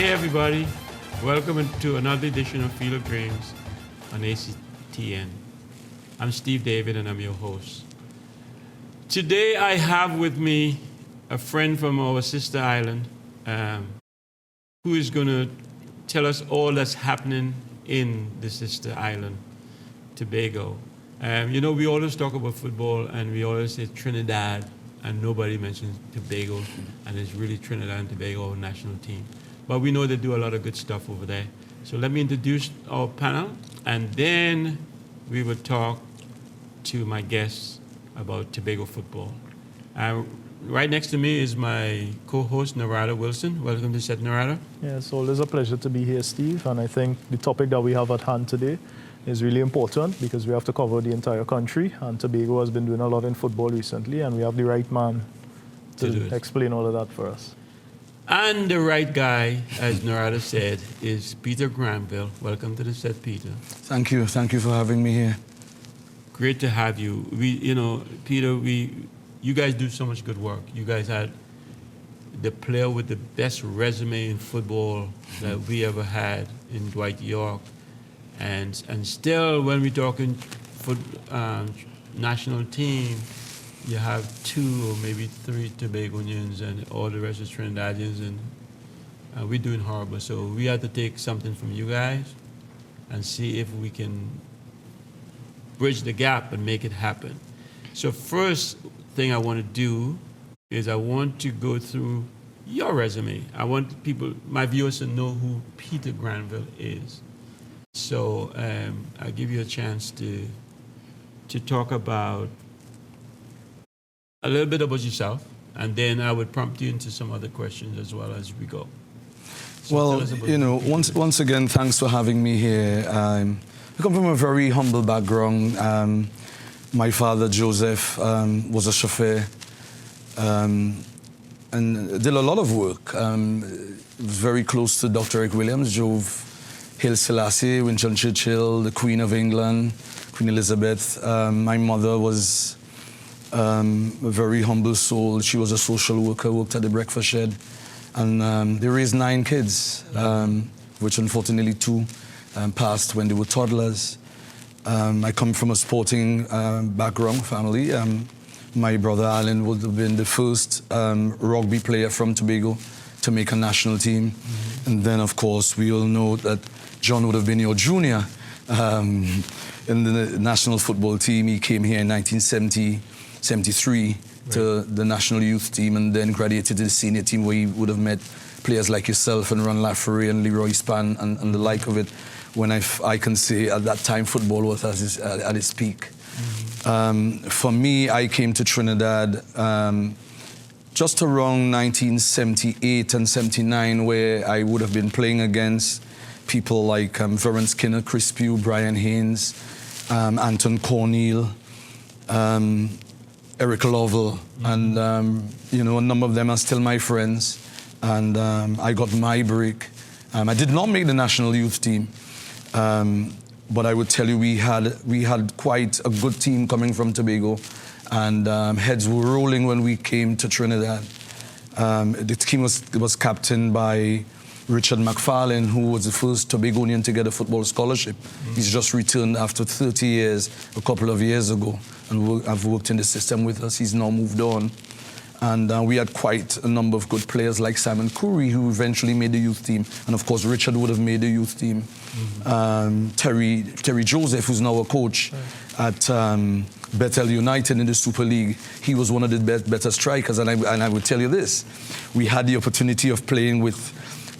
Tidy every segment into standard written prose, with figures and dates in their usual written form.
Hey everybody, welcome to another edition of Field of Dreams on ACTN. I'm Steve David and I'm your host. Today I have with me a friend from our sister island who is going to tell us all that's happening in the sister island, Tobago. We always talk about football and we always say Trinidad and nobody mentions Tobago, and it's really Trinidad and Tobago, our national team. But we know they do a lot of good stuff over there. So let me introduce our panel, and then we will talk to my guests about Tobago football. Right next to me is my co-host, Narada Wilson. Welcome to set, Narada. Yeah, it's always a pleasure to be here, Steve. And I think the topic that we have at hand today is really important because we have to cover the entire country. And Tobago has been doing a lot in football recently, and we have the right man to explain all of that for us. And the right guy, as Narada said, is Peter Granville. Welcome to the set, Peter. Thank you for having me here. Great to have you. Peter, you guys do so much good work. You guys had the player with the best resume in football that we ever had in Dwight York. And still, when we're talking national team, you have 2 or maybe 3 Tobagonians and all the rest is Trinidadians, and we're doing horrible. So we have to take something from you guys and see if we can bridge the gap and make it happen. So first thing I want to do is I want to go through your resume. I want my viewers to know who Peter Granville is. So I'll give you a chance to talk about a little bit about yourself, and then I would prompt you into some other questions as well as we go. So well, once again, thanks for having me here. I come from a very humble background. My father, Joseph, was a chauffeur and did a lot of work. Was very close to Dr. Eric Williams, drove Haile Selassie, Winston Churchill, the Queen of England, Queen Elizabeth. My mother was a very humble soul. She was a social worker, worked at the breakfast shed. And they raised 9 kids, which unfortunately 2 passed when they were toddlers. I come from a sporting background, family. My brother Alan would have been the first rugby player from Tobago to make a national team. Mm-hmm. And then, of course, we all know that John would have been your junior in the national football team. He came here in 1973 to the national youth team and then graduated to the senior team where he would have met players like yourself and Ron Lafferty and Leroy Span and the like of it, when I can say at that time football was at its peak. Mm-hmm. For me, I came to Trinidad just around 1978 and 79, where I would have been playing against people like Vernon Skinner, Chris Pugh, Brian Haynes, Anton Cornell, Eric Lovell, and a number of them are still my friends. And I got my break. I did not make the national youth team, but I would tell you we had quite a good team coming from Tobago, and heads were rolling when we came to Trinidad. The team was captained by Richard McFarlane, who was the first Tobagonian to get a football scholarship. Mm-hmm. He's just returned after 30 years, a couple of years ago, and I've worked in the system with us. He's now moved on. And we had quite a number of good players like Simon Curry, who eventually made the youth team. And of course, Richard would have made the youth team. Mm-hmm. Terry Joseph, who's now a coach at Bethel United in the Super League, he was one of the better strikers. And I would tell you this, we had the opportunity of playing with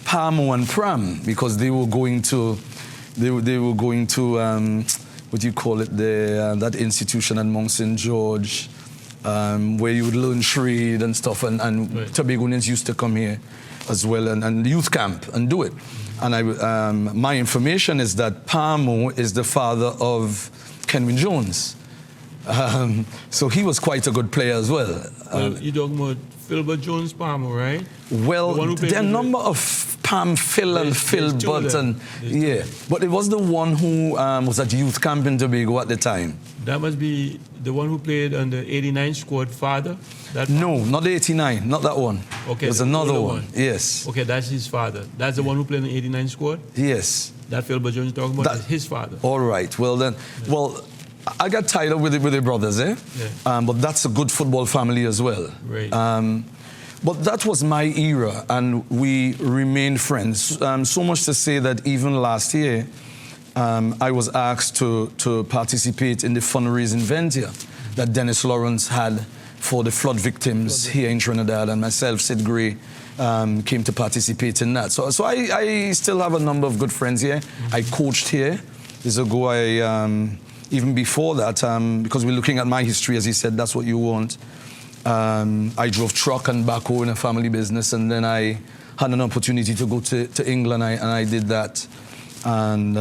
Palmo and Pram, because they were going to what do you call it, that institution at Mount St. George, where you would learn trade and stuff, and right. Tobagonians used to come here as well, and youth camp and do it. And my information is that Palmo is the father of Kenwin Jones. So he was quite a good player as well. You're talking about Philbert Jones Palmo, right? Well, there are a number of Pam, Phil and Philbert, and yeah. But it was the one who was at youth camp in Tobago at the time. That must be the one who played on the '89 squad, father? No, not the '89, not that one. Okay. There's the another older one. Yes. Okay, that's his father. That's the one who played in the '89 squad? Yes. That Philbert Jones you're talking about That- is his father. All right. Well then, well, I got tied up with the brothers, eh? Yeah. But that's a good football family as well. Right. But that was my era, and we remained friends. So much to say that even last year, I was asked to participate in the fundraising venture that Dennis Lawrence had for the flood victims here in Trinidad, and myself, Sid Gray, came to participate in that. So I still have a number of good friends here. I coached here. Years ago, even before that, because we're looking at my history, as he said, that's what you want. I drove truck and backhoe in a family business, and then I had an opportunity to go to England, and I did that. And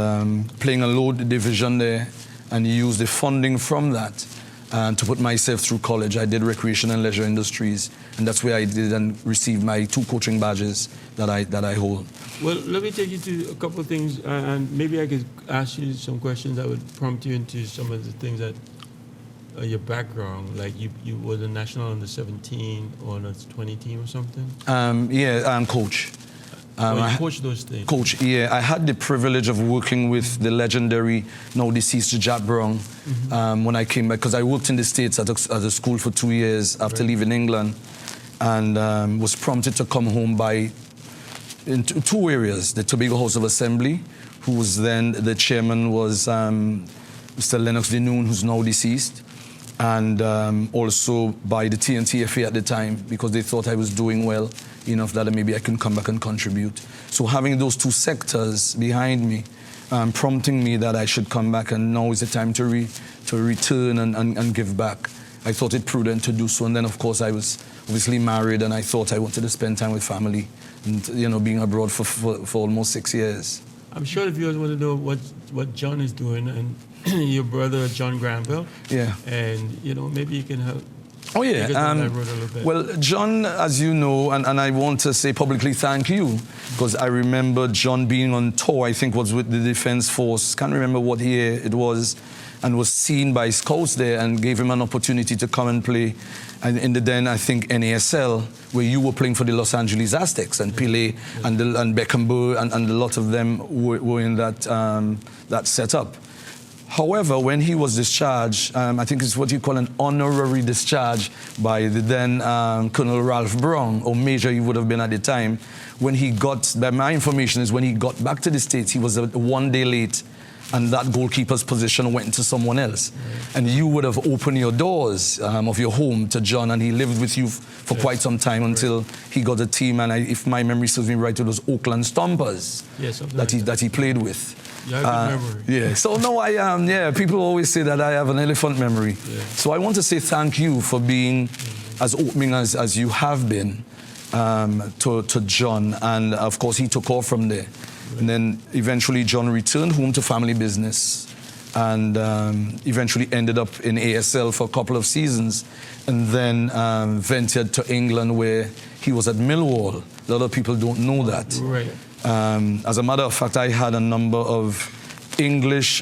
playing a low division there, and used the funding from that to put myself through college. I did recreation and leisure industries, and that's where I did and received my 2 coaching badges that I hold. Well, let me take you to a couple of things, and maybe I could ask you some questions that would prompt you into some of the things that your background, like you were the national under 17 or the 20 team or something? Coach. You coach those things? Coach, yeah. I had the privilege of working with the legendary, now deceased Jack Brown when I came back, because I worked in the States at a school for 2 years after leaving England, and was prompted to come home in 2 areas. The Tobago House of Assembly, who was then, the chairman was Mr. Lennox Denoon, who's now deceased, and also by the TNTFA at the time, because they thought I was doing well enough that maybe I can come back and contribute. So having those 2 sectors behind me, prompting me that I should come back, and now is the time to return and give back. I thought it prudent to do so, and then of course I was obviously married, and I thought I wanted to spend time with family, and being abroad for almost 6 years. I'm sure the viewers want to know what John is doing, and your brother John Granville. Yeah. And maybe you can help. Oh yeah. Well, John, as you know, and I want to say publicly thank you, because I remember John being on tour, I think was with the Defense Force, can't remember what year it was, and was seen by scouts there and gave him an opportunity to come and play. And in the then, I think, NASL, where you were playing for the Los Angeles Aztecs, and Pele and Beckenbauer and a lot of them were in that setup. However, when he was discharged, I think it's what you call an honorary discharge by the then Colonel Ralph Brown, or Major he would have been at the time. When he got, by my information is when he got back to the States, he was 1 day late, and that goalkeeper's position went to someone else. Right. And you would have opened your doors of your home to John, and he lived with you for quite some time until he got a team, and if my memory serves me right, it was Oakland Stompers that he played with. You have a good memory. Yeah. So no, I am. People always say that I have an elephant memory. Yeah. So I want to say thank you for being as opening as you have been to John, and of course he took off from there. Right. And then eventually John returned home to family business, and eventually ended up in ASL for a couple of seasons, and then ventured to England, where he was at Millwall. A lot of people don't know that. Right. As a matter of fact, I had a number of English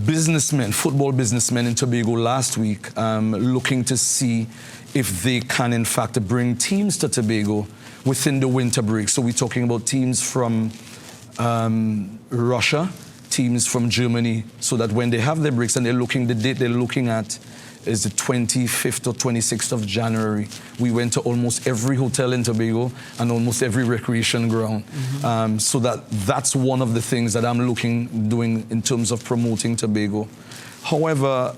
businessmen, football businessmen in Tobago last week, looking to see if they can, in fact, bring teams to Tobago within the winter break. So we're talking about teams from Russia, teams from Germany, so that when they have their breaks and they're looking, the date they're looking at is the 25th or 26th of January. We went to almost every hotel in Tobago and almost every recreation ground. Mm-hmm. So that's one of the things that I'm doing in terms of promoting Tobago. However,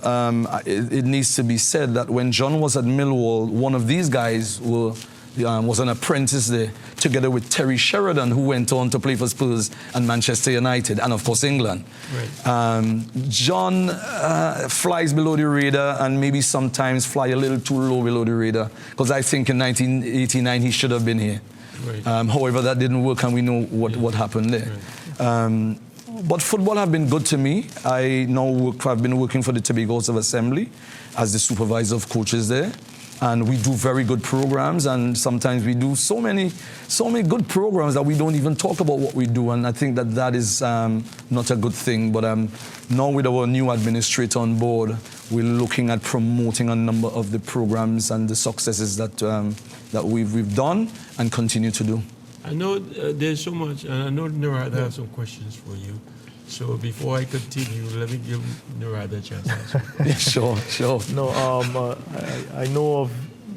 it needs to be said that when John was at Millwall, one of these guys was an apprentice there, together with Terry Sheridan, who went on to play for Spurs and Manchester United, and of course England. Right. John flies below the radar, and maybe sometimes fly a little too low below the radar, because I think in 1989 he should have been here. Right. However, that didn't work, and we know what happened there. Right. But football have been good to me. I now have been working for the Tobago House of Assembly as the supervisor of coaches there. And we do very good programs, and sometimes we do so many good programs that we don't even talk about what we do, and I think that is not a good thing. But now with our new administrator on board, we're looking at promoting a number of the programs and the successes that we've done and continue to do. I know there's so much, and I know Narada has some questions for you. So before I continue, let me give Narada a chance to ask you. Yeah, sure. No, I know of,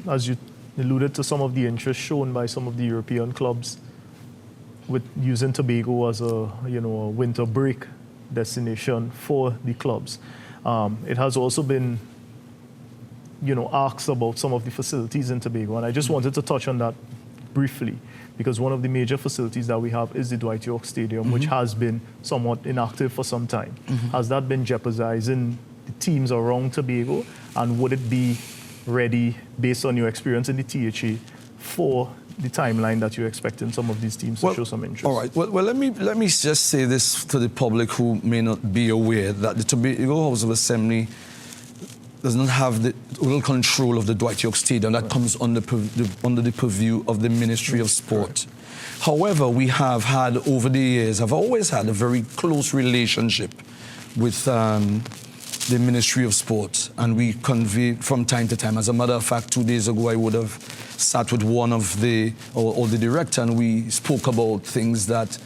as you alluded to, some of the interest shown by some of the European clubs with using Tobago as a winter break destination for the clubs. It has also been asked about some of the facilities in Tobago, and I just wanted to touch on that briefly, because one of the major facilities that we have is the Dwight York Stadium, which has been somewhat inactive for some time. Has that been jeopardizing the teams around Tobago, and would it be ready, based on your experience in the THA, for the timeline that you're expecting some of these teams to show some interest? All right. Well, let me just say this to the public who may not be aware, that the Tobago House of Assembly does not have the total control of the Dwight York Stadium. That comes under the purview of the Ministry of Sport. However, we have had, over the years, I've always had a very close relationship with the Ministry of Sport, and we convey from time to time. As a matter of fact, 2 days ago, I would have sat with one of the director, and we spoke about things that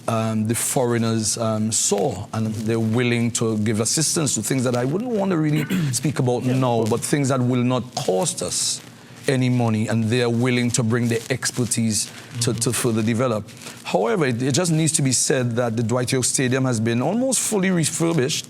the foreigners saw, and they're willing to give assistance to things that I wouldn't want to really speak about now, but things that will not cost us any money, and they are willing to bring their expertise to further develop. However, it just needs to be said that the Dwight York Stadium has been almost fully refurbished.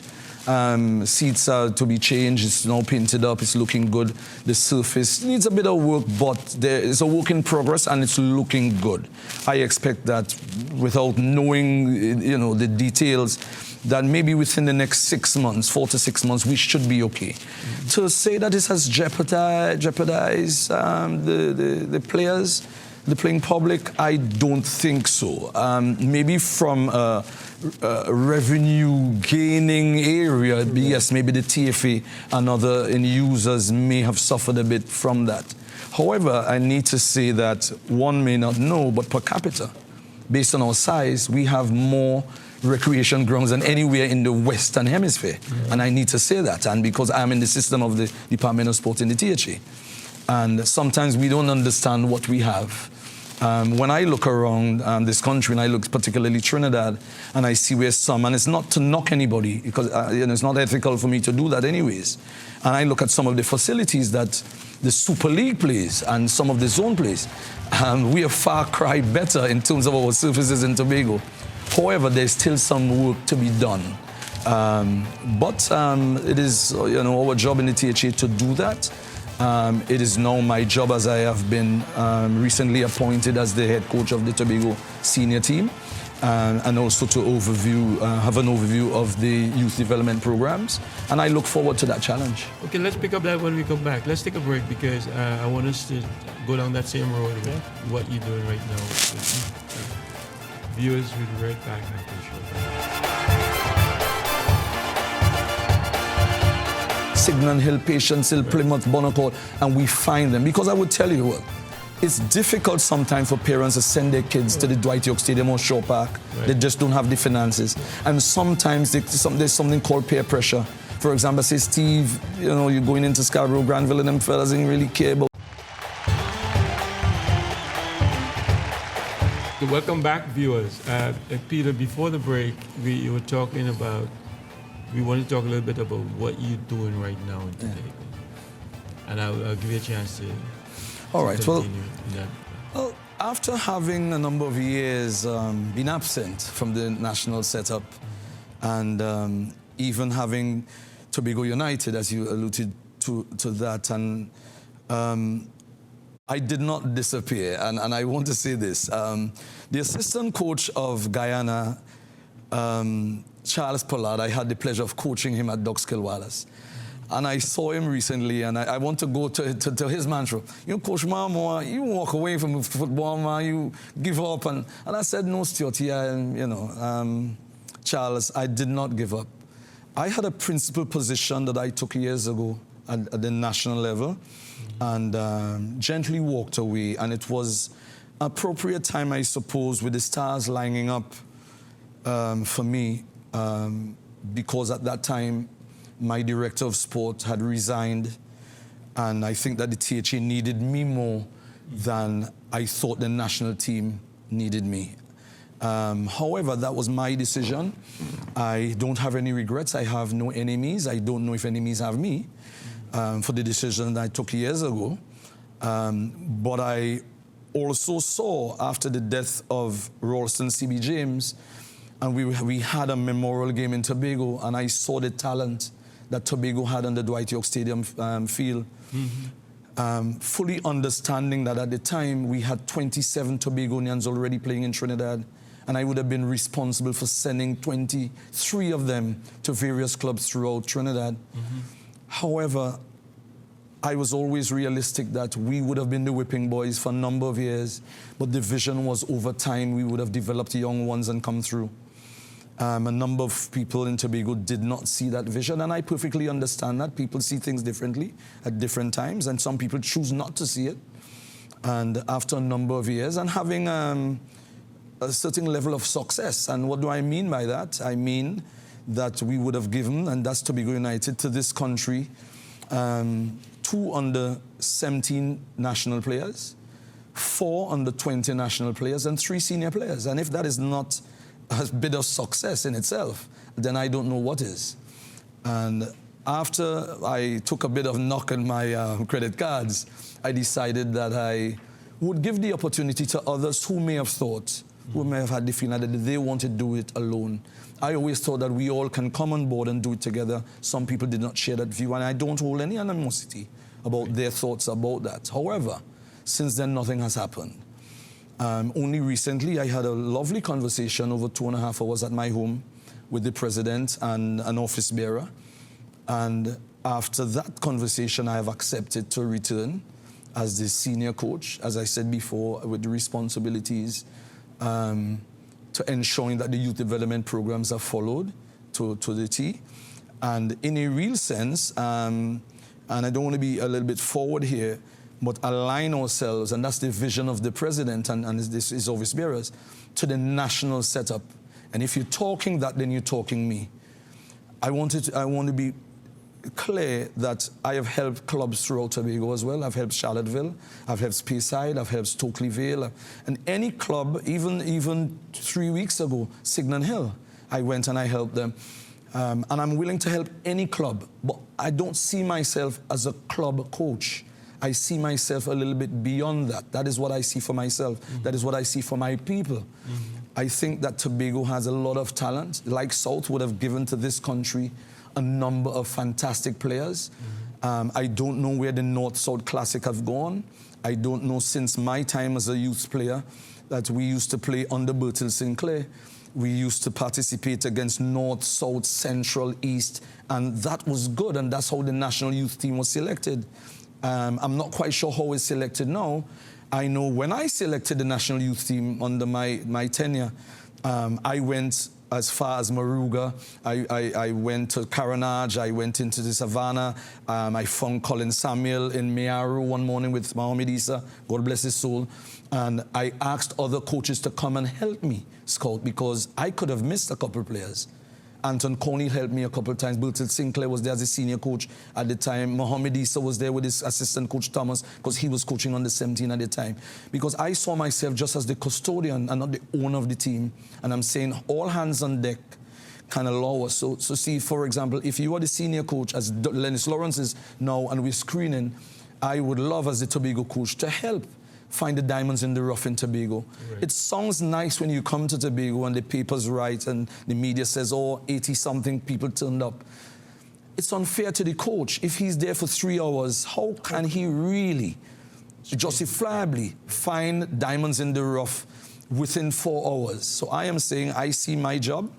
Seats are to be changed, it's now painted up, it's looking good. The surface needs a bit of work, but there is a work in progress and it's looking good. I expect that, without knowing the details, that maybe within the next 6 months, 4 to 6 months, we should be okay. To say that this has jeopardized the players, the playing public, I don't think so. Maybe from a revenue gaining area, yes, maybe the TFA and other end users may have suffered a bit from that. However, I need to say that one may not know, but per capita, based on our size, we have more recreation grounds than anywhere in the Western Hemisphere. And I need to say that, and because I'm in the system of the Department of Sport in the THA. And sometimes we don't understand what we have. When I look around this country, and I look particularly Trinidad, and I see where some, and it's not to knock anybody, because it's not ethical for me to do that anyways, and I look at some of the facilities that the Super League plays and some of the zone plays, we are far cry better in terms of our services in Tobago. However, there's still some work to be done. But it is our job in the THA to do that. It is now my job, as I have been recently appointed as the head coach of the Tobago senior team, and also to have an overview of the youth development programs. And I look forward to that challenge. Okay, let's pick up that when we come back. Let's take a break, because I want us to go down that same road with what you're doing right now. Viewers, we'll be right back after the show. Signal Hill, Patience Hill, Plymouth, Bonaccord, and we find them. Because I would tell you what, it's difficult sometimes for parents to send their kids to the Dwight York Stadium or Shaw Park. They just don't have the finances. And sometimes there's something called peer pressure. For example, say, Steve, you're going into Scarborough, Granville, and them fellas didn't really care about. Welcome back, viewers. Peter, before the break, we were talking about, we want to talk a little bit about what you're doing right now in Tobago. And I'll give you a chance to continue in that. Well, after having a number of years been absent from the national setup, and even having Tobago United, as you alluded to that, and I did not disappear, and I want to say this. The assistant coach of Guyana, Charles Pollard, I had the pleasure of coaching him at Duxkill Wallace. And I saw him recently, and I want to go to his mantra. Coach Marmore, you walk away from football, man, you give up. And I said, no, Stuart, Charles, I did not give up. I had a principal position that I took years ago at the national level, and gently walked away. And it was appropriate time, I suppose, with the stars lining up for me, because at that time my director of sport had resigned, and I think that the THA needed me more than I thought the national team needed me. However, that was my decision. I don't have any regrets. I have no enemies. I don't know if enemies have me for the decision that I took years ago. But I also saw, after the death of Ralston C.B. James, and we had a memorial game in Tobago, and I saw the talent that Tobago had on the Dwight York Stadium field. Fully understanding that at the time we had 27 Tobagonians already playing in Trinidad, and I would have been responsible for sending 23 of them to various clubs throughout Trinidad. However, I was always realistic that we would have been the whipping boys for a number of years, but the vision was over time we would have developed the young ones and come through. A number of people in Tobago did not see that vision, and I perfectly understand that. People see things differently at different times, and some people choose not to see it. And after a number of years, and having a certain level of success, and what do I mean by that? I mean that we would have given, and that's Tobago United, to this country, 2 under-17 national players, 4 under-20 national players, and 3 senior players. And if that is not a bit of success in itself, then I don't know what is. And after I took a bit of knock on my credit cards, I decided that I would give the opportunity to others who may have thought, who may have had the feeling that they want to do it alone. I always thought that we all can come on board and do it together. Some people did not share that view, and I don't hold any animosity about their thoughts about that. However, since then, nothing has happened. Only recently, I had a lovely conversation over 2.5 hours at my home with the president and an office bearer. And after that conversation, I have accepted to return as the senior coach, as I said before, with the responsibilities to ensuring that the youth development programs are followed to the T. And in a real sense, and I don't want to be a little bit forward here, but align ourselves, and that's the vision of the president and his office bearers, to the national setup. And if you're talking that, then you're talking me. I want to be clear that I have helped clubs throughout Tobago as well. I've helped Charlottesville, I've helped Speyside, I've helped Stokely Vale, and any club, even 3 weeks ago, Signan Hill, I went and I helped them. And I'm willing to help any club, but I don't see myself as a club coach. I see myself a little bit beyond that. That is what I see for myself. That is what I see for my people. I think that Tobago has a lot of talent. Like South would have given to this country a number of fantastic players. I don't know where the North-South Classic have gone. I don't know, since my time as a youth player, that we used to play under Bertil Sinclair. We used to participate against North, South, Central, East, and that was good, and that's how the national youth team was selected. I'm not quite sure how it's selected now. I know when I selected the national youth team under my tenure, I went as far as Maruga. I went to Caranage. I went into the Savannah. I found Colin Samuel in Mearu one morning with Mohamed Issa, God bless his soul. And I asked other coaches to come and help me scout, because I could have missed a couple of players. Anton Coney helped me a couple of times. Bertil Sinclair was there as a senior coach at the time. Mohamed Issa was there with his assistant coach Thomas, because he was coaching under 17 at the time. Because I saw myself just as the custodian and not the owner of the team. And I'm saying all hands on deck can allow us. So see, for example, if you are the senior coach, as Lennis Lawrence is now, and we're screening, I would love, as the Tobago coach, to help find the diamonds in the rough in Tobago. Right. It sounds nice when you come to Tobago and the papers write and the media says, oh, 80-something people turned up. It's unfair to the coach. If he's there for 3 hours, how can he really justifiably find diamonds in the rough within 4 hours? So I am saying I see my job,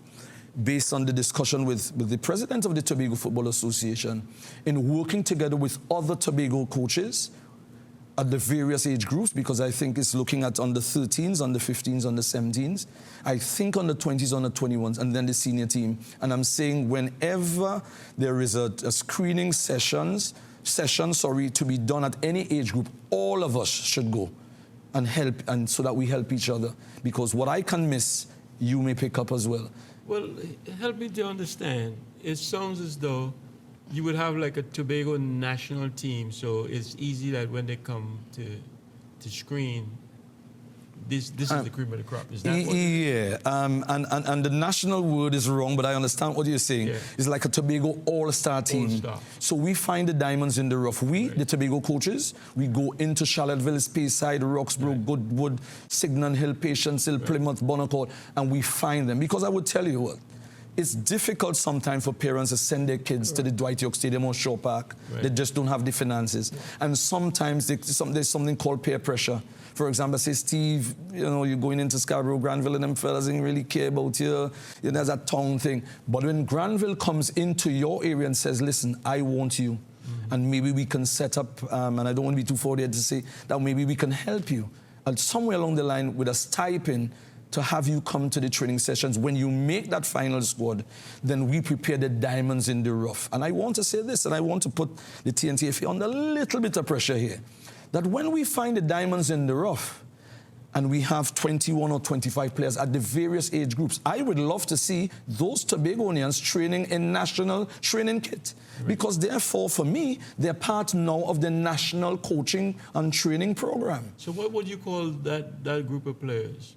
based on the discussion with the president of the Tobago Football Association, in working together with other Tobago coaches at the various age groups, because I think it's looking at under 13s, under 15s, under 17s. I think under 20s, under 21s, and then the senior team. And I'm saying whenever there is a screening sessions, session, to be done at any age group, all of us should go and help, and so that we help each other. Because what I can miss, you may pick up as well. Well, help me to understand. It sounds as though you would have like a Tobago national team, so it's easy that when they come to screen, this is the cream of the crop. Is that what? Yeah, and the national word is wrong, but I understand what you're saying. Yeah. It's like a Tobago all-star team. All-star. So we find the diamonds in the rough. We, Right. the Tobago coaches, we go into Charlottesville, Speyside, Roxborough, Right. Goodwood, Signan Hill, Patience Hill, Plymouth, Bonaccord, and we find them. Because I would tell you what, it's difficult sometimes for parents to send their kids to the Dwight York Stadium or Shaw Park. Right. They just don't have the finances. And sometimes there's something called peer pressure. For example, say, Steve, you're going into Scarborough, Granville, and them fellas didn't really care about you. There's a tongue thing. But when Granville comes into your area and says, listen, I want you, and maybe we can set up, and I don't want to be too forward to say that maybe we can help you. And somewhere along the line with a stipend to have you come to the training sessions. When you make that final squad, then we prepare the diamonds in the rough. And I want to say this, and I want to put the TNTFA under a little bit of pressure here, that when we find the diamonds in the rough, and we have 21 or 25 players at the various age groups, I would love to see those Tobagonians training in national training kit. Right. Because therefore, for me, they're part now of the national coaching and training program. So what would you call that group of players?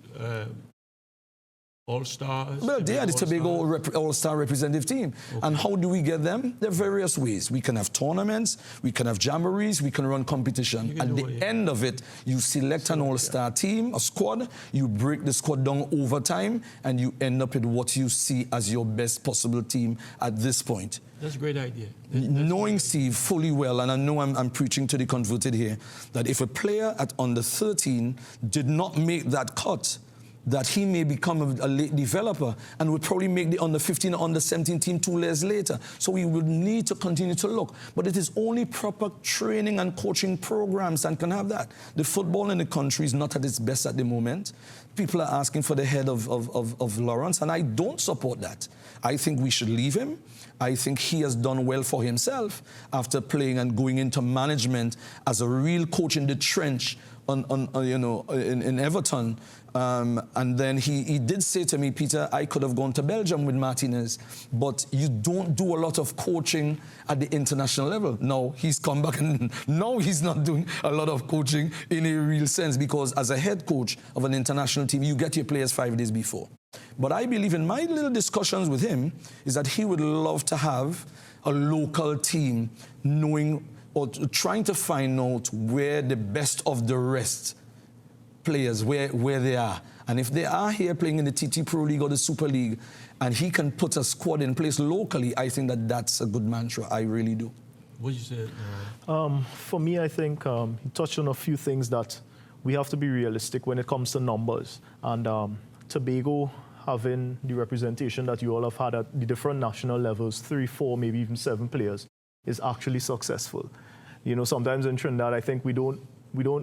All-stars? Well, they are the Tobago All-Star representative team. Okay. And how do we get them? There are various ways. We can have tournaments, we can have jamborees, we can run competition. At the end of it, you select an All-Star team, a squad, you break the squad down over time, and you end up with what you see as your best possible team at this point. That's a great idea. Knowing Steve fully well, and I know I'm preaching to the converted here, that if a player at under 13 did not make that cut, that he may become a late developer and would probably make the under 15 or under 17 team 2 years later. So we would need to continue to look. But it is only proper training and coaching programs that can have that. The football in the country is not at its best at the moment. People are asking for the head of Lawrence, and I don't support that. I think we should leave him. I think he has done well for himself after playing and going into management as a real coach in the trench in Everton. And then he did say to me, Peter, I could have gone to Belgium with Martinez, but you don't do a lot of coaching at the international level. No, he's come back and now he's not doing a lot of coaching in a real sense, because as a head coach of an international team, you get your players 5 days before. But I believe in my little discussions with him is that he would love to have a local team knowing or trying to find out where the best of the rest players, where they are. And if they are here playing in the TT Pro League or the Super League, and he can put a squad in place locally, I think that's a good mantra. I really do. What you said? For me, I think he touched on a few things that we have to be realistic when it comes to numbers. And Tobago having the representation that you all have had at the different national levels, 3, 4, maybe even 7 players, is actually successful. Sometimes in Trinidad, I think we don't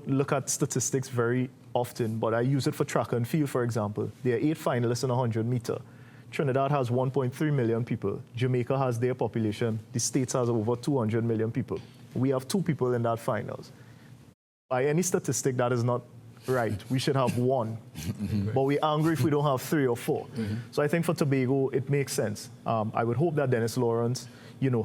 look at statistics very often, but I use it for track and field, for example. There are 8 finalists in 100 meter. Trinidad has 1.3 million people. Jamaica has their population. The States has over 200 million people. We have 2 people in that finals. By any statistic, that is not right. We should have 1. But we're angry if we don't have 3 or 4. So I think for Tobago, it makes sense. I would hope that Dennis Lawrence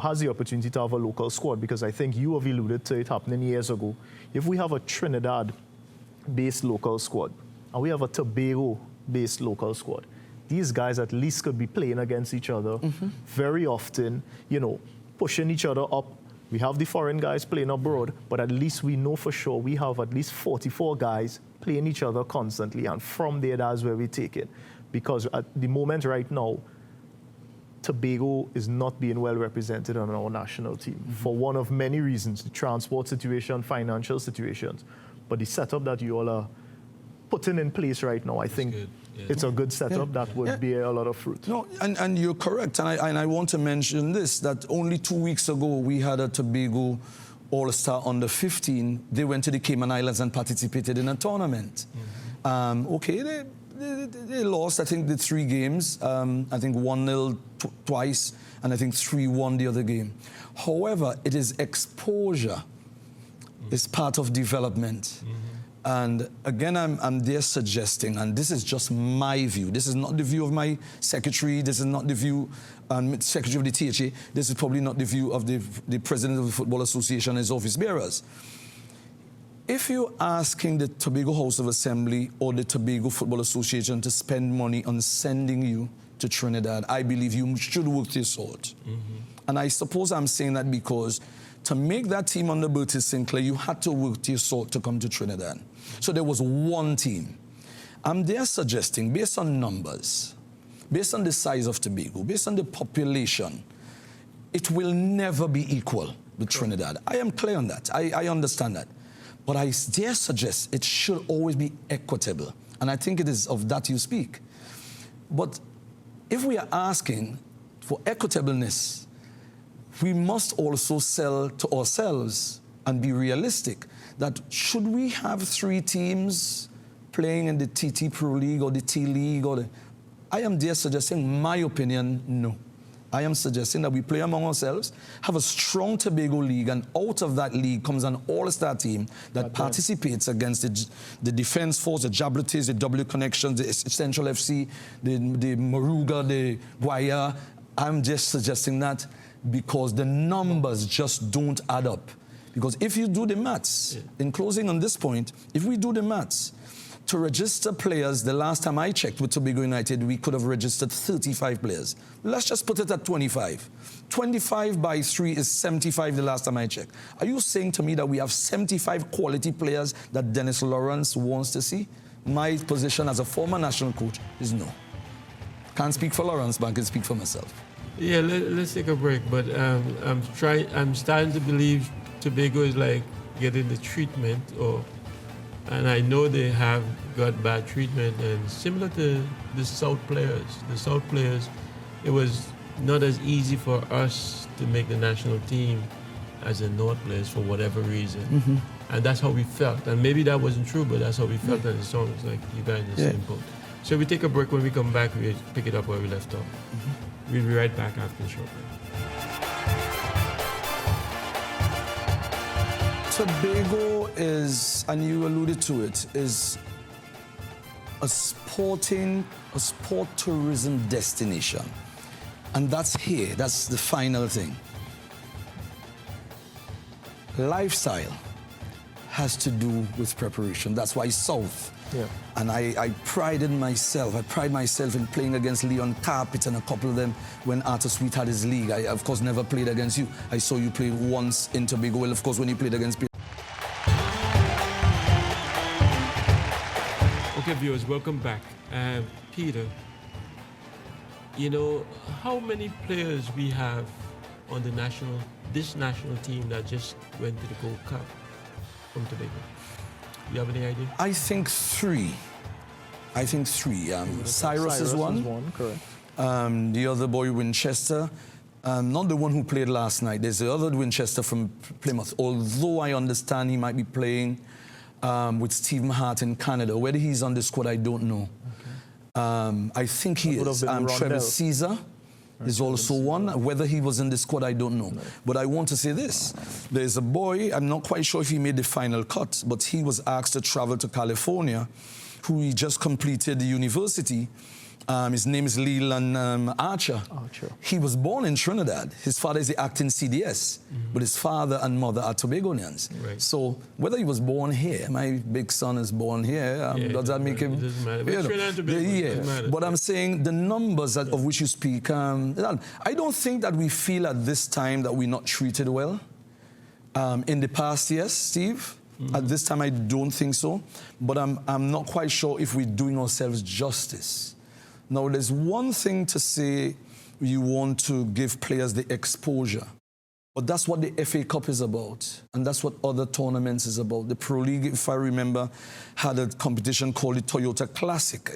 has the opportunity to have a local squad, because I think you have alluded to it happening years ago. If we have a Trinidad-based local squad and we have a Tobago-based local squad, these guys at least could be playing against each other very often, pushing each other up. We have the foreign guys playing abroad, but at least we know for sure we have at least 44 guys playing each other constantly, and from there, that's where we take it. Because at the moment right now, Tobago is not being well represented on our national team for one of many reasons: the transport situation, financial situations. But the setup that you all are putting in place right now, I think it's a good setup that would bear a lot of fruit. No, and you're correct. And I want to mention this, that only 2 weeks ago we had a Tobago All-Star under 15. They went to the Cayman Islands and participated in a tournament. They lost, I think, the 3 games. I think 1-0 twice and I think 3-1 the other game. However, it is exposure. It's part of development. And again, I'm there suggesting, and this is just my view. This is not the view of my secretary. This is not the view, secretary of the THA. This is probably not the view of the president of the Football Association and his office bearers. If you're asking the Tobago House of Assembly or the Tobago Football Association to spend money on sending you to Trinidad, I believe you should work your salt. And I suppose I'm saying that because to make that team under Bertie Sinclair, you had to work your salt to come to Trinidad. So there was one team. I'm there suggesting, based on numbers, based on the size of Tobago, based on the population, it will never be equal with Trinidad. I am clear on that. I understand that. But I dare suggest it should always be equitable. And I think it is of that you speak. But if we are asking for equitableness, we must also sell to ourselves and be realistic that should we have 3 teams playing in the TT Pro League or the T League I am there suggesting, my opinion, no. I am suggesting that we play among ourselves, have a strong Tobago league, and out of that league comes an all-star team that participates against the Defence Force, the Jablites, the W Connections, the Central FC, the Moruga, the Guaya. I'm just suggesting that because the numbers just don't add up. Because if you do the maths, in closing on this point, if we do the maths, to register players, the last time I checked with Tobago United, we could have registered 35 players. Let's just put it at 25. 25 by 3 is 75 the last time I checked. Are you saying to me that we have 75 quality players that Dennis Lawrence wants to see? My position as a former national coach is no. Can't speak for Lawrence, but I can speak for myself. Yeah, let's take a break. But I'm starting to believe Tobago is like getting the treatment, and I know they have got bad treatment. And similar to the South players, it was not as easy for us to make the national team as the North players for whatever reason. And that's how we felt. And maybe that wasn't true, but that's how we felt. And the song is like you guys in the same boat. So we take a break. When we come back, we pick it up where we left off. We'll be right back after the short break. Tobago is, and you alluded to it, is a sport tourism destination. And that's here, that's the final thing. Lifestyle has to do with preparation. That's why South. And I pride myself in playing against Leon Carpet and a couple of them when Arthur Sweet had his league. I, of course, never played against you. I saw you play once in Tobago. Well, of course, when you played against people. Okay, viewers, welcome back. Peter, you know, how many players we have on this national team that just went to the Gold Cup from Tobago? You have any idea? I think 3. Cyrus is one. Correct. The other boy, Winchester. Not the one who played last night. There's the other Winchester from Plymouth. Although I understand he might be playing with Stephen Hart in Canada. Whether he's on the squad, I don't know. Okay. I think he is. Trevor Caesar is also one. Whether he was in the squad, I don't know. But I want to say this. There's a boy, I'm not quite sure if he made the final cut, but he was asked to travel to California, who he just completed the university. His name is Leland Archer. He was born in Trinidad. His father is the acting CDS, but his father and mother are Tobagonians. Right. So whether he was born here, my big son is born here, does that make him? It doesn't matter. Doesn't matter. But I'm saying the numbers of which you speak, I don't think that we feel at this time that we're not treated well. In the past, yes, Steve. At this time, I don't think so. But I'm not quite sure if we're doing ourselves justice. Now, there's one thing to say you want to give players the exposure, but that's what the FA Cup is about, and that's what other tournaments is about. The Pro League, if I remember, had a competition called the Toyota Classic,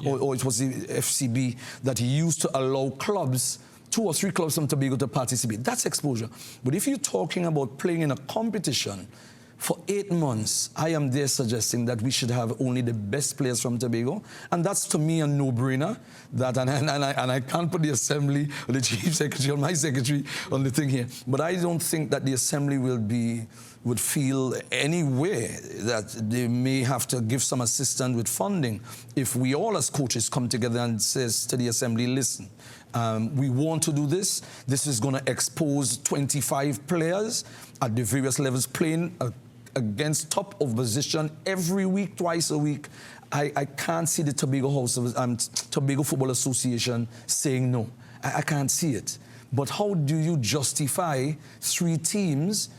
or it was the FCB that used to allow clubs, 2 or 3 clubs from Tobago to participate. That's exposure. But if you're talking about playing in a competition For 8 months, I am there suggesting that we should have only the best players from Tobago. And that's, to me, a no-brainer. And I can't put the Assembly or the Chief Secretary or my secretary on the thing here. But I don't think that the Assembly would feel any way that they may have to give some assistance with funding if we all as coaches come together and says to the Assembly, listen, we want to do this. This is going to expose 25 players at the various levels playing against top of position every week, twice a week. I can't see the Tobago Tobago Football Association saying no. I can't see it. But how do you justify 3 teams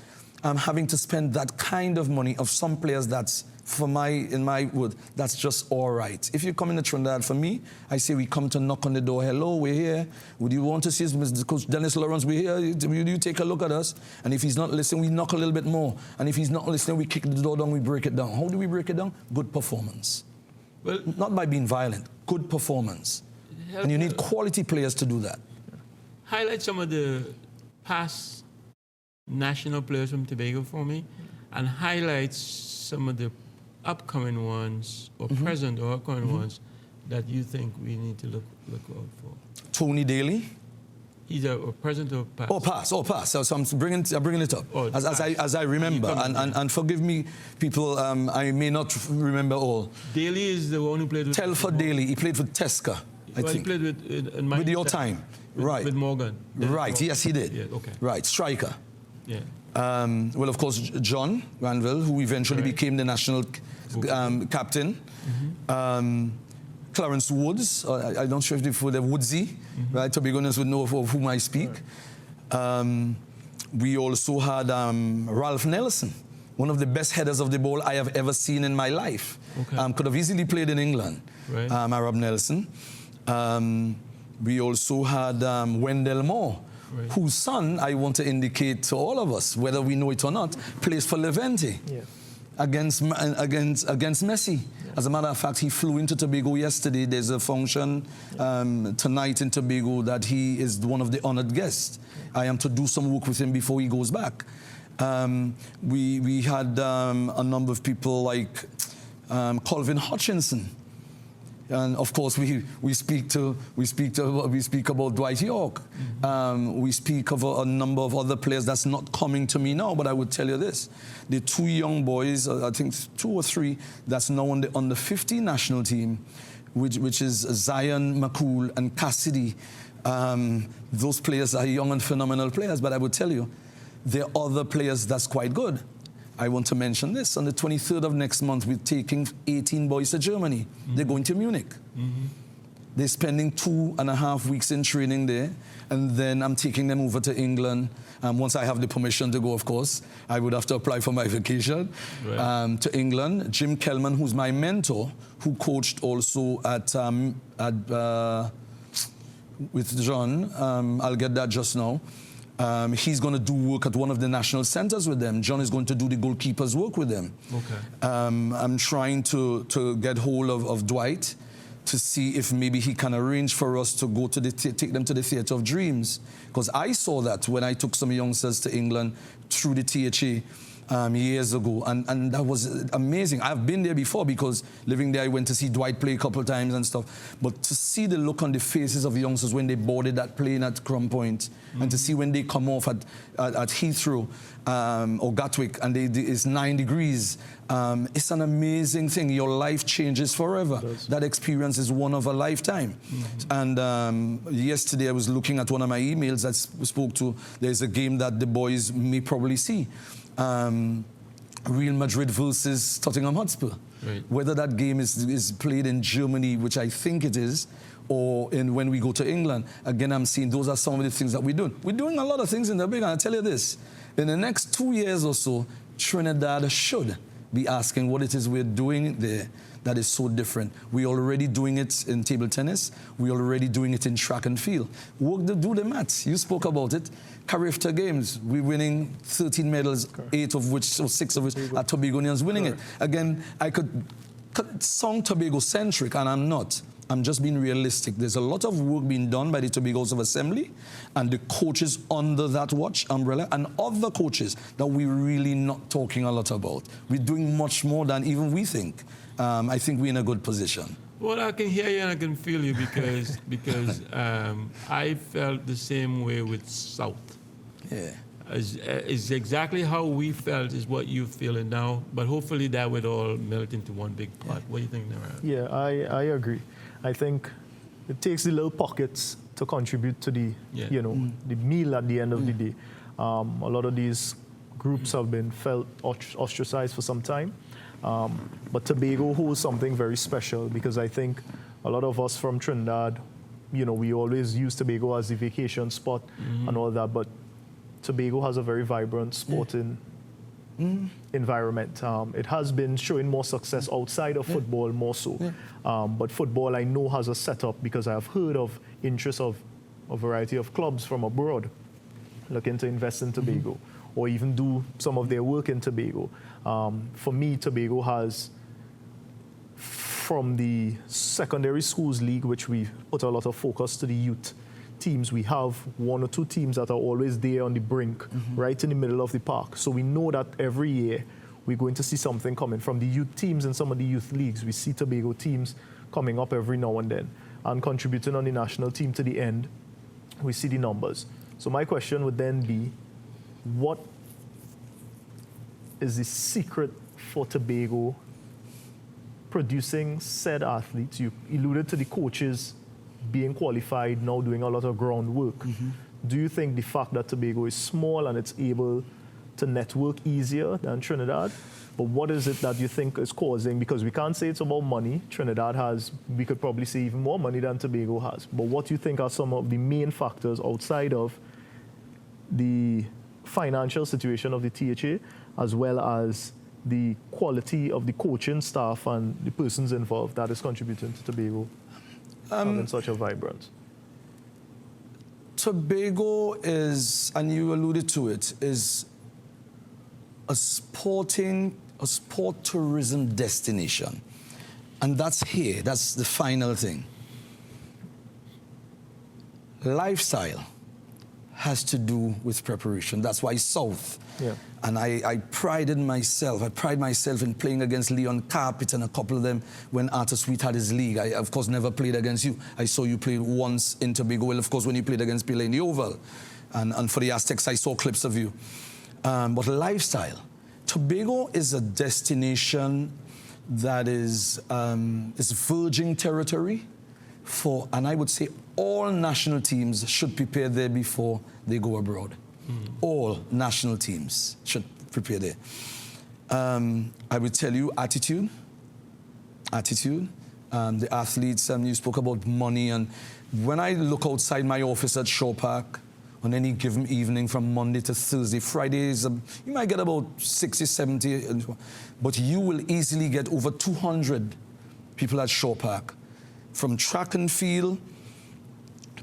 having to spend that kind of money of some players that's, in my word, that's just all right. If you come in the Trinidad, for me, I say we come to knock on the door. Hello, we're here. Would you want to see us? Mr. Coach Dennis Lawrence, we're here. Will you take a look at us? And if he's not listening, we knock a little bit more. And if he's not listening, we kick the door down, we break it down. How do we break it down? Good performance. Well, not by being violent, good performance. And you need quality players to do that. Highlight some of the past national players from Tobago for me, and highlight some of the upcoming ones, or present or upcoming ones, that you think we need to look out for. Tony Daly. He's a present or past? Past. So I'm bringing it up as I remember. And forgive me, people, I may not remember all. Daly is the one who played with... Telford Daly. He played for Tesca, I think. He played with your time. Right. With Morgan. Right, yes, he did. Yeah, okay. Right, striker. Yeah. Well, of course, John Granville, who eventually became the national captain. Clarence Woods, I'm not sure if they're Woodsy, right? Tobagonians would know of whom I speak. Right. We also had Ralph Nelson, one of the best headers of the ball I have ever seen in my life. Okay. Could have easily played in England, right. Arab Nelson. We also had Wendell Moore, right. whose son, I want to indicate to all of us, whether we know it or not, plays for Levante. Yeah. Against Messi. Yeah. As a matter of fact, he flew into Tobago yesterday. There's a function tonight in Tobago that he is one of the honored guests. I am to do some work with him before he goes back. We had a number of people like Colvin Hutchinson. And of course, we speak about Dwight York. We speak of a number of other players that's not coming to me now. But I would tell you this: the 2 young boys, I think 2 or 3, that's now on the under 50 national team, which is Zion McCool and Cassidy. Those players are young and phenomenal players. But I would tell you, there are other players that's quite good. I want to mention this. On the 23rd of next month, we're taking 18 boys to Germany. They're going to Munich. They're spending 2.5 weeks in training there. And then I'm taking them over to England. Once I have the permission to go, of course, I would have to apply for my vacation. Right. To England. Jim Kellman, who's my mentor, who coached also with John. I'll get that just now. He's going to do work at one of the national centers with them. John is going to do the goalkeepers' work with them. Okay. I'm trying to get hold of Dwight to see if maybe he can arrange for us to go to take them to the Theatre of Dreams. Because I saw that when I took some youngsters to England through the THA years ago, and that was amazing. I've been there before because living there, I went to see Dwight play a couple of times and stuff. But to see the look on the faces of youngsters when they boarded that plane at Crum Point, and to see when they come off at Heathrow or Gatwick, and it's 9 degrees, it's an amazing thing. Your life changes forever. That experience is one of a lifetime. And yesterday I was looking at one of my emails that spoke to, there's a game that the boys may probably see. Real Madrid versus Tottenham Hotspur. Right. Whether that game is played in Germany, which I think it is, or when we go to England, again, I'm seeing those are some of the things that we're doing. We're doing a lot of things in the big, and I'll tell you this, in the next 2 years or so, Trinidad should be asking what it is we're doing there that is so different. We're already doing it in table tennis. We're already doing it in track and field. Do the maths. You spoke about it. Carifta Games, we're winning 13 medals, 8 of which, or 6 of which are Tobagonians winning it. Again, I could sound Tobago-centric, and I'm not. I'm just being realistic. There's a lot of work being done by the Tobago House of Assembly and the coaches under that watch umbrella and other coaches that we're really not talking a lot about. We're doing much more than even we think. I think we're in a good position. Well, I can hear you and I can feel you because I felt the same way with South. Yeah. Is exactly how we felt is what you're feeling now, but hopefully that would all melt into one big pot. What do you think, Nara? Yeah, I agree. I think it takes the little pockets to contribute to the, the meal at the end of the day. A lot of these groups have been felt ostracized for some time, but Tobago holds something very special because I think a lot of us from Trinidad, we always use Tobago as the vacation spot and all that, but Tobago has a very vibrant sporting environment. It has been showing more success outside of football more so. But football I know has a setup because I have heard of interest of a variety of clubs from abroad looking to invest in Tobago or even do some of their work in Tobago. For me, Tobago has, from the secondary schools league, which we put a lot of focus to the youth teams, we have one or two teams that are always there on the brink, right in the middle of the park. So we know that every year we're going to see something coming from the youth teams and some of the youth leagues. We see Tobago teams coming up every now and then and contributing on the national team to the end. We see the numbers. So my question would then be, what is the secret for Tobago producing said athletes? You alluded to the coaches being qualified, now doing a lot of groundwork. Do you think the fact that Tobago is small and it's able to network easier than Trinidad? But what is it that you think is causing? Because we can't say it's about money. Trinidad has, we could probably say even more money than Tobago has. But what do you think are some of the main factors outside of the financial situation of the THA, as well as the quality of the coaching staff and the persons involved that is contributing to Tobago having such a vibrance? Tobago is, and you alluded to it, is a sport tourism destination. And that's here, that's the final thing. Lifestyle has to do with preparation. That's why South. Yeah. And I pride myself in playing against Leon Carpet and a couple of them when Arthur Sweet had his league. I, of course, never played against you. I saw you play once in Tobago. Well, of course, when you played against Pele in the Oval. And for the Aztecs, I saw clips of you. But lifestyle. Tobago is a destination that is virgin territory for, and I would say all national teams should prepare there before they go abroad. All national teams should prepare there. I would tell you attitude. The athletes, you spoke about money, and when I look outside my office at Shaw Park on any given evening from Monday to Thursday, Fridays, you might get about 60, 70, but you will easily get over 200 people at Shaw Park, from track and field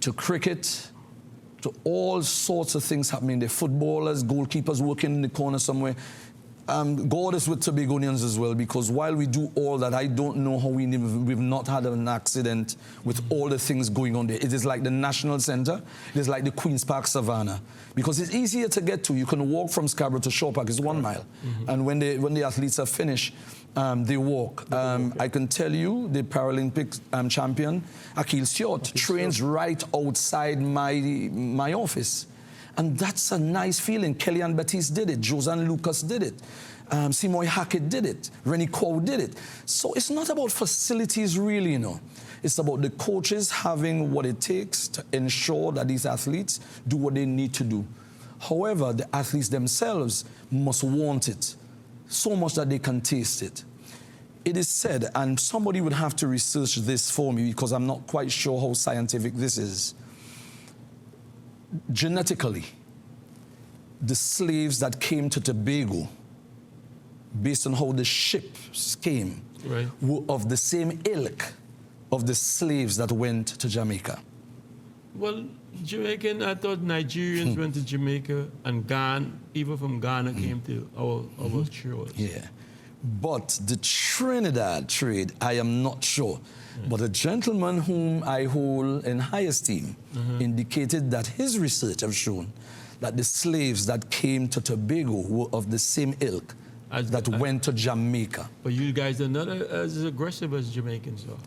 to cricket, to all sorts of things happening there. Footballers, goalkeepers working in the corner somewhere. God is with Tobagonians as well, because while we do all that, I don't know how we've not had an accident with all the things going on there. It is like the National Centre. It is like the Queen's Park Savannah, because it's easier to get to. You can walk from Scarborough to Shaw Park. It's 1 mile. And when the athletes are finished, they walk. I can tell you the Paralympic champion, Akil Stewart, trains right outside my office. And that's a nice feeling. Kellyanne Batiste did it. Josanne Lucas did it. Seymour Hackett did it. Rennie Quo did it. So it's not about facilities really, It's about the coaches having what it takes to ensure that these athletes do what they need to do. However, the athletes themselves must want it so much that they can taste it. It is said, and somebody would have to research this for me because I'm not quite sure how scientific this is. Genetically, the slaves that came to Tobago, based on how the ships came, were of the same ilk of the slaves that went to Jamaica. Well, Jamaican, I thought Nigerians went to Jamaica, and Ghana, people from Ghana came to our shores. Yeah. But the Trinidad trade, I am not sure. But a gentleman whom I hold in high esteem indicated that his research have shown that the slaves that came to Tobago were of the same ilk that went to Jamaica. But you guys are not as aggressive as Jamaicans are.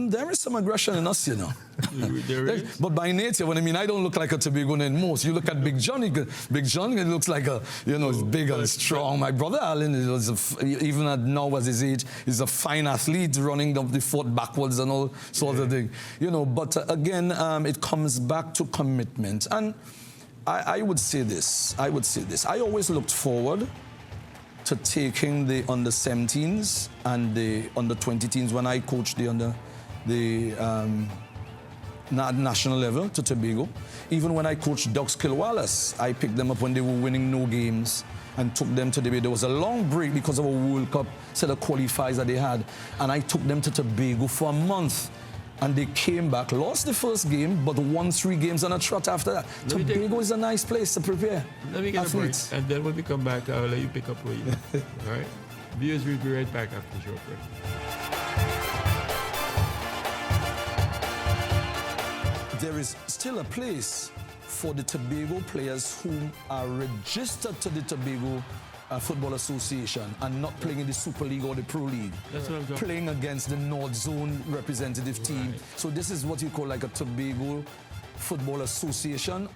There is some aggression in us, you know. There is? But by nature, I don't look like a Tobagoan most. You look at Big Johnny. Big Johnny looks like he's big and strong. My brother Alan, even now at his age, is a fine athlete, running up the fort backwards and all sorts of things. But again, it comes back to commitment. And I would say this. I always looked forward to taking the under-17s and the under-20 teams when I coached the national level to Tobago. Even when I coached Ducks Kilwallace, I picked them up when they were winning no games and took them to Tobago. There was a long break because of a World Cup set of qualifiers that they had, and I took them to Tobago for a month. And they came back, lost the first game, but won 3 games on a trot after that. Tobago is a nice place to prepare. Let me get athletes. a break, and then when we come back, I'll let you pick up where you are. All right? Viewers, we'll be right back after the short break. There is still a place for the Tobago players who are registered to the Tobago Football Association and not playing in the Super League or the Pro League. That's what I'm talking playing against the North Zone representative team. Right. So this is what you call like a Tobago Football Association.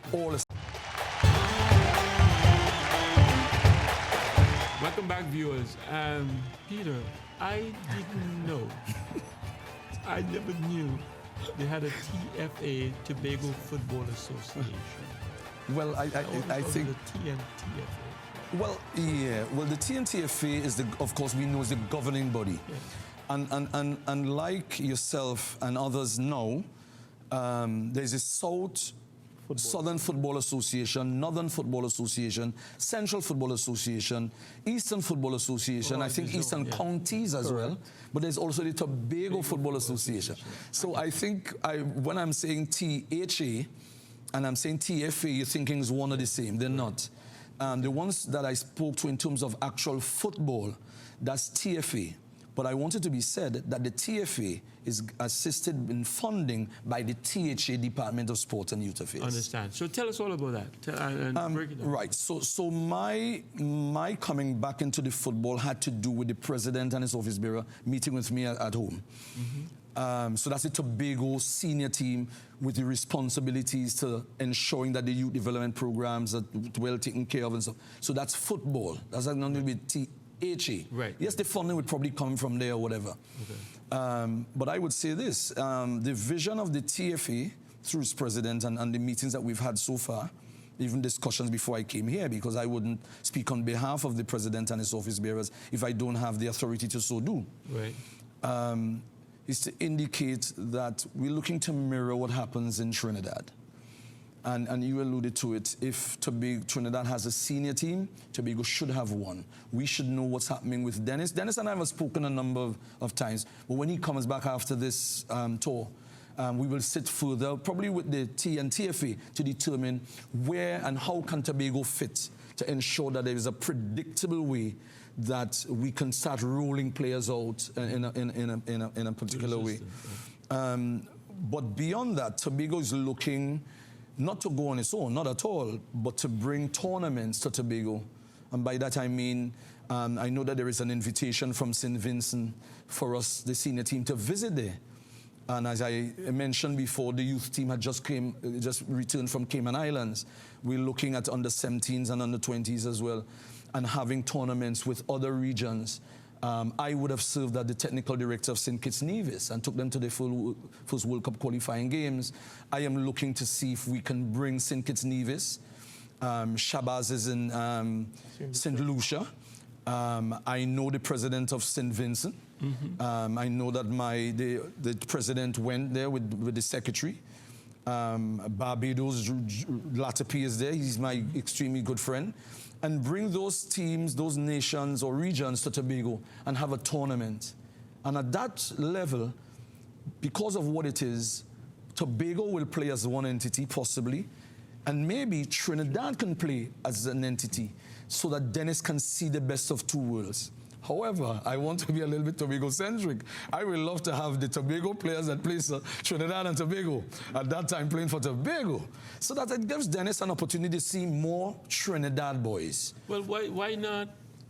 Welcome back, viewers. Peter, I didn't know. I never knew they had a TFA, Tobago Football Association. Well, I think the TNTFA. Well, yeah. Well, the TNTFA is of course, we know is the governing body, and like yourself and others know, there's a Southern Football Association, Northern Football Association, Central Football Association, Eastern Football Association. I think Eastern Counties as well. But there's also the Tobago Football Association. So I think when I'm saying THA and I'm saying TFA, you're thinking it's one or the same. They're not. The ones that I spoke to in terms of actual football, that's TFA. But I want it to be said that the TFA is assisted in funding by the THA Department of Sport and Youth Affairs. Understand. So tell us all about that. Break it down. Right. So my coming back into the football had to do with the president and his office bearer meeting with me at home. So that's the Tobago senior team with the responsibilities to ensuring that the youth development programs are well taken care of and stuff. So that's football. That's not going to be THA. Right. Yes, the funding would probably come from there or whatever. Okay. But I would say this, the vision of the TFA through its president and the meetings that we've had so far, even discussions before I came here, because I wouldn't speak on behalf of the president and his office bearers if I don't have the authority to so do. Right. Is to indicate that we're looking to mirror what happens in Trinidad. And you alluded to it. If Trinidad has a senior team, Tobago should have one. We should know what's happening with Dennis. Dennis and I have spoken a number of times, but when he comes back after this tour, we will sit further, probably with the T and TFA, to determine where and how can Tobago fit to ensure that there is a predictable way that we can start rolling players out in a particular way. But beyond that, Tobago is looking not to go on its own, not at all, but to bring tournaments to Tobago. And by that I mean, I know that there is an invitation from St. Vincent for us, the senior team, to visit there. And as I mentioned before, the youth team had just returned from Cayman Islands. We're looking at under-17s and under-20s as well, and having tournaments with other regions. I would have served as the technical director of St. Kitts Nevis and took them to the first World Cup qualifying games. I am looking to see if we can bring St. Kitts Nevis. Shabazz is in St. Lucia. I know the president of St. Vincent. I know that the president went there with the secretary. Barbados, Latapi is there. He's my extremely good friend. And bring those teams, those nations or regions to Tobago and have a tournament. And at that level, because of what it is, Tobago will play as one entity, possibly, and maybe Trinidad can play as an entity so that Dennis can see the best of two worlds. However, I want to be a little bit Tobago-centric. I would love to have the Tobago players that play Trinidad and Tobago, at that time playing for Tobago. So that it gives Dennis an opportunity to see more Trinidad boys. Well, why not,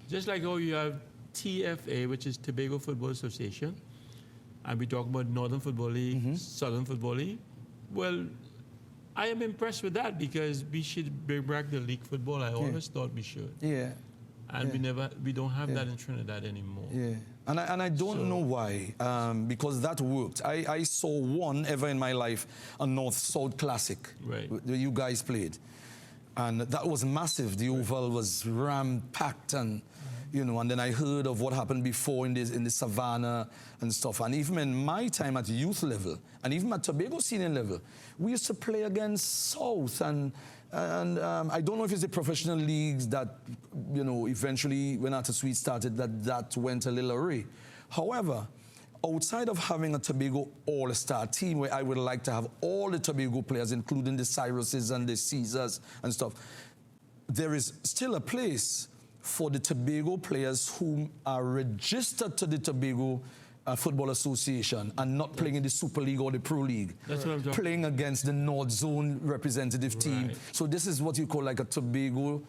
just like how you have TFA, which is Tobago Football Association, and we talk about Northern Football League, Southern Football League. Well, I am impressed with that because we should bring back the league football. I always thought we should. Yeah. And we don't have that in Trinidad anymore. Yeah, and I don't know why, because that worked. I saw one ever in my life, a North-South Classic, that you guys played. And that was massive. The oval was ram-packed and, you know, and then I heard of what happened before in the Savannah and stuff. And even in my time at youth level, and even at Tobago senior level, we used to play against South and I don't know if it's the professional leagues that, you know, eventually when Arthur Sweet started, that went a little awry. However, outside of having a Tobago all-star team where I would like to have all the Tobago players, including the Cyruses and the Caesars and stuff, there is still a place for the Tobago players who are registered to the Tobago Football Association and not playing in the Super League or the Pro League. That's what I'm talking. Playing against the North Zone representative team. So this is what you call like a Tobago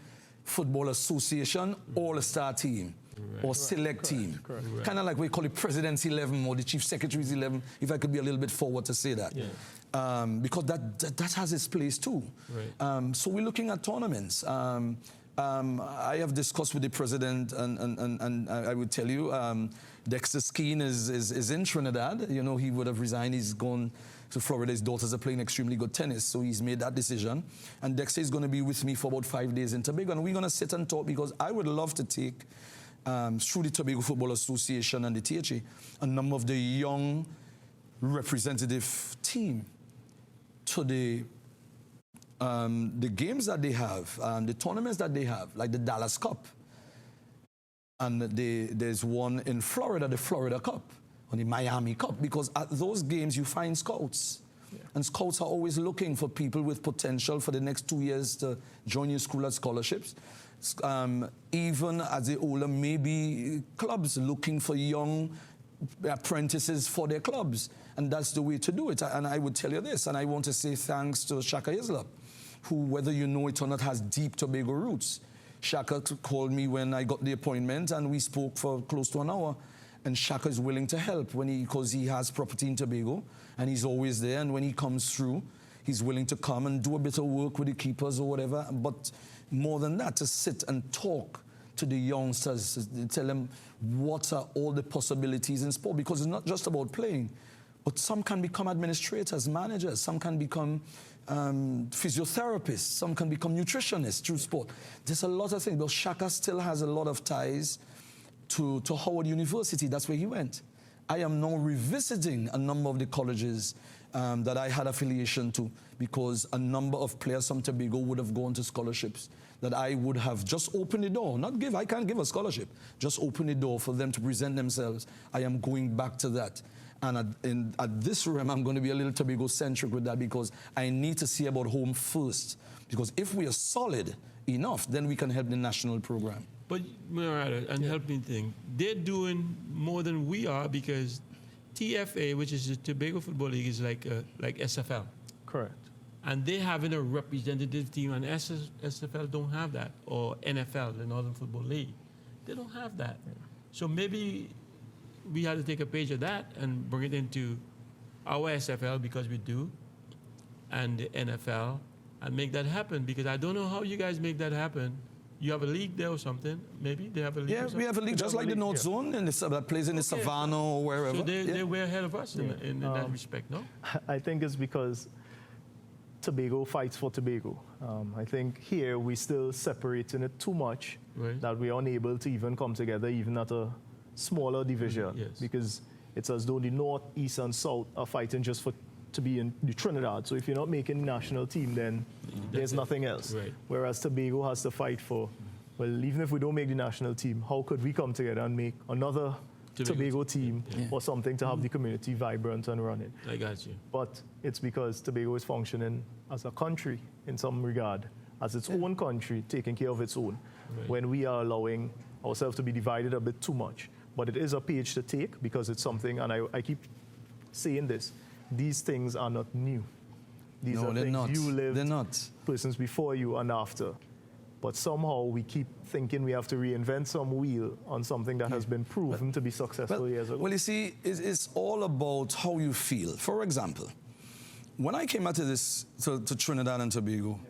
Football Association all-star team or select team. Kind of like we call it President's 11 or the Chief Secretary's 11, if I could be a little bit forward to say that. Because that has its place too. So we're looking at tournaments. I have discussed with the president, and I would tell you, Dexter Skeen is in Trinidad. You know, he would have resigned. He's gone to Florida. His daughters are playing extremely good tennis, so he's made that decision. And Dexter is going to be with me for about 5 days in Tobago, and we're going to sit and talk because I would love to take, through the Tobago Football Association and the THA, a number of the young representative team to the games that they have, the tournaments that they have, like the Dallas Cup. And there's one in Florida, the Florida Cup, or the Miami Cup, because at those games you find scouts. And scouts are always looking for people with potential for the next 2 years to join your school at scholarships. Even as they older, maybe clubs looking for young apprentices for their clubs. And that's the way to do it. And I would tell you this, and I want to say thanks to Shaka Islap, who, whether you know it or not, has deep Tobago roots. Shaka called me when I got the appointment, and we spoke for close to an hour. And Shaka is willing to help because he has property in Tobago, and he's always there. And when he comes through, he's willing to come and do a bit of work with the keepers or whatever. But more than that, to sit and talk to the youngsters, to tell them what are all the possibilities in sport, because it's not just about playing. But some can become administrators, managers, some can become physiotherapists, some can become nutritionists through sport. There's a lot of things, but Shaka still has a lot of ties to Howard University. That's where he went. I am now revisiting a number of the colleges that I had affiliation to, because a number of players from Tobago would have gone to scholarships that I would have just opened the door. I can't give a scholarship, just open the door for them to present themselves. I am going back to that. And at this realm, I'm going to be a little Tobago-centric with that, because I need to see about home first. Because if we are solid enough, then we can help the national program. But, Murata, and help me think, they're doing more than we are, because TFA, which is the Tobago Football League, is like SFL. Correct. And they having a representative team, and SFL don't have that, or NFL, the Northern Football League. They don't have that. So maybe we had to take a page of that and bring it into our SFL, because we do, and the NFL, and make that happen, because I don't know how you guys make that happen. You have a league there or something, maybe? They have a league or something? We have a league, just like the North Zone, that plays in the Savannah or wherever. So they're way ahead of us in that respect, no? I think it's because Tobago fights for Tobago. I think here we still separating it too much, that we are unable to even come together, even at a smaller division, because it's as though the North, East, and South are fighting just to be in the Trinidad. So if you're not making the national team, then there's nothing else. Whereas Tobago has to fight for, well, even if we don't make the national team, how could we come together and make another Tobago team or something to have the community vibrant and running? I got you. But it's because Tobago is functioning as a country in some regard, as its own country, taking care of its own, when we are allowing ourselves to be divided a bit too much. But it is a page to take because it's something, and I keep saying this, these things are not new. These No, are they're things not. you lived, They're not. persons before you and after. But somehow we keep thinking we have to reinvent some wheel on something that has been proven to be successful years ago. Well, you see, it's all about how you feel. For example, when I came out to Trinidad and Tobago,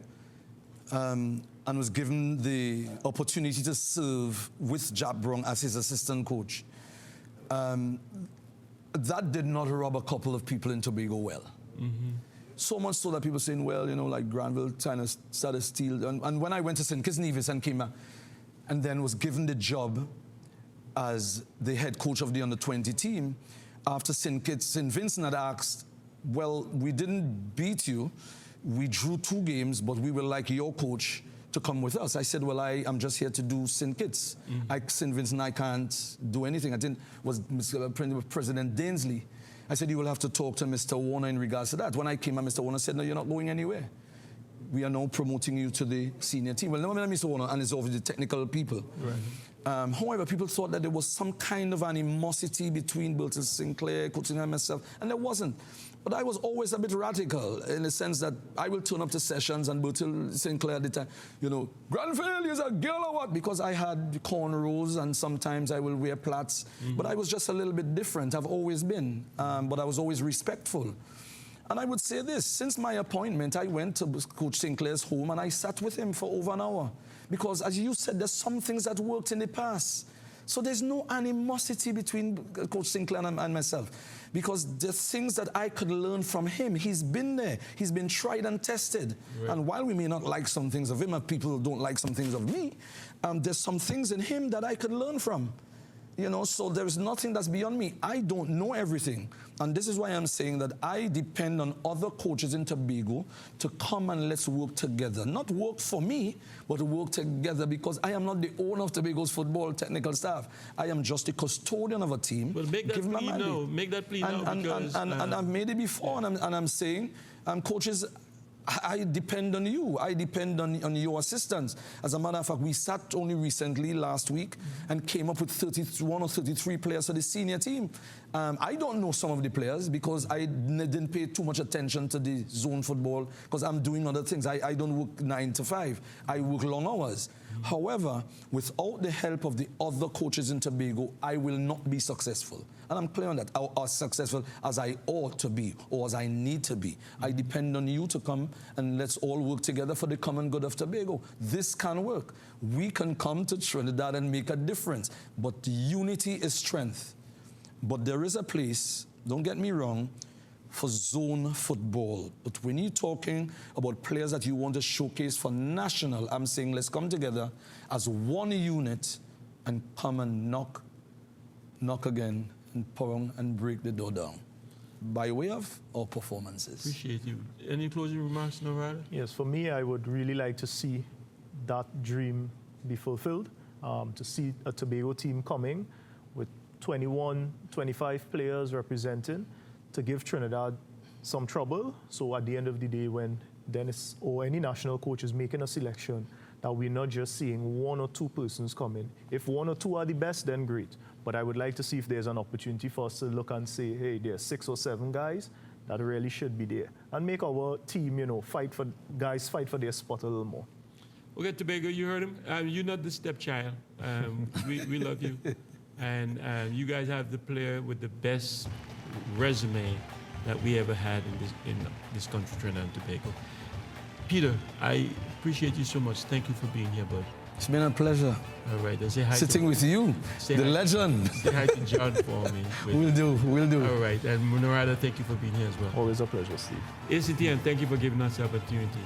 and was given the opportunity to serve with Jack Brown as his assistant coach, that did not rub a couple of people in Tobago well. So much so that people saying, well, you know, like Granville trying to start a steal. And when I went to St. Kitts Nevis and came back, and then was given the job as the head coach of the under-20 team, after St. Kitts, St. Vincent had asked, well, we didn't beat you. We drew 2 games, but we would like your coach to come with us. I said, well, I am just here to do St. Kitts. St. Vincent, I can't do anything. I didn't, was President Dainsley. I said, you will have to talk to Mr. Warner in regards to that. When I came, Mr. Warner said, no, you're not going anywhere. We are now promoting you to the senior team. Well, no, Mr. Warner, and it's obviously the technical people. Right. However, people thought that there was some kind of animosity between Bertil Sinclair, coaching and myself, and there wasn't. But I was always a bit radical in the sense that I will turn up to sessions and Bertil Sinclair at the time, you know, Granville is a girl or what? Because I had cornrows and sometimes I will wear plaits. But I was just a little bit different. I've always been. But I was always respectful. And I would say this, since my appointment, I went to Coach Sinclair's home and I sat with him for over an hour. Because as you said, there's some things that worked in the past. So there's no animosity between Coach Sinclair and myself. Because the things that I could learn from him, he's been there. He's been tried and tested. Right. And while we may not like some things of him, and people don't like some things of me, there's some things in him that I could learn from. You know, so there's nothing that's beyond me. I don't know everything. And this is why I'm saying that I depend on other coaches in Tobago to come and let's work together. Not work for me, but work together, because I am not the owner of Tobago's football technical staff. I am just the custodian of a team. Well, make that plea now. Make that plea now. And I've made it before, and I'm saying, coaches, I depend on you. I depend on your assistance. As a matter of fact, we sat only recently, last week, and came up with 31 or 33 players for the senior team. I don't know some of the players because I didn't pay too much attention to the zone football because I'm doing other things. I don't work 9 to 5. I work long hours. However, without the help of the other coaches in Tobago, I will not be successful. And I'm clear on that. As successful as I ought to be or as I need to be. I depend on you to come and let's all work together for the common good of Tobago. This can work. We can come to Trinidad and make a difference. But unity is strength. But there is a place, don't get me wrong, for zone football. But when you're talking about players that you want to showcase for national, I'm saying let's come together as one unit and come and knock again and pound and break the door down by way of our performances. Appreciate you. Any closing remarks, Norada? Yes, for me, I would really like to see that dream be fulfilled, to see a Tobago team coming with 21, 25 players representing, to give Trinidad some trouble. So at the end of the day, when Dennis or any national coach is making a selection, that we're not just seeing 1 or 2 persons come in. If 1 or 2 are the best, then great. But I would like to see if there's an opportunity for us to look and say, hey, there's 6 or 7 guys that really should be there. And make our team, you know, fight for their spot a little more. Okay, Tobago, you heard him. You're not the stepchild. We love you. And you guys have the player with the best resume that we ever had in this country, Trinidad and Tobago. Peter, I appreciate you so much. Thank you for being here, bud. It's been a pleasure. All right, then say hi. Sitting with you, the legend. Say hi to John for me. We'll do. All right, and Norada, thank you for being here as well. Always a pleasure, Steve. ACTN, thank you for giving us the opportunity.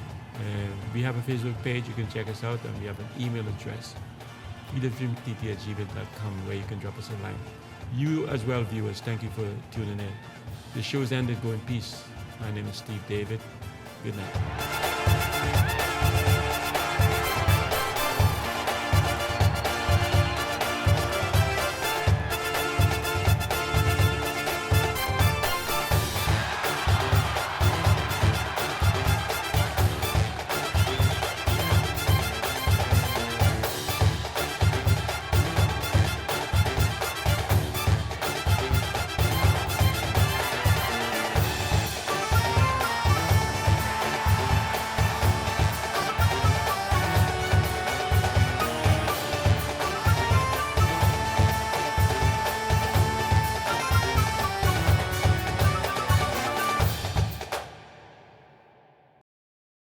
We have a Facebook page, you can check us out, and we have an email address, feederfilmtt@gmail.com, where you can drop us a line. You as well, viewers, thank you for tuning in. The show's ended. Go in peace. My name is Steve David. Good night.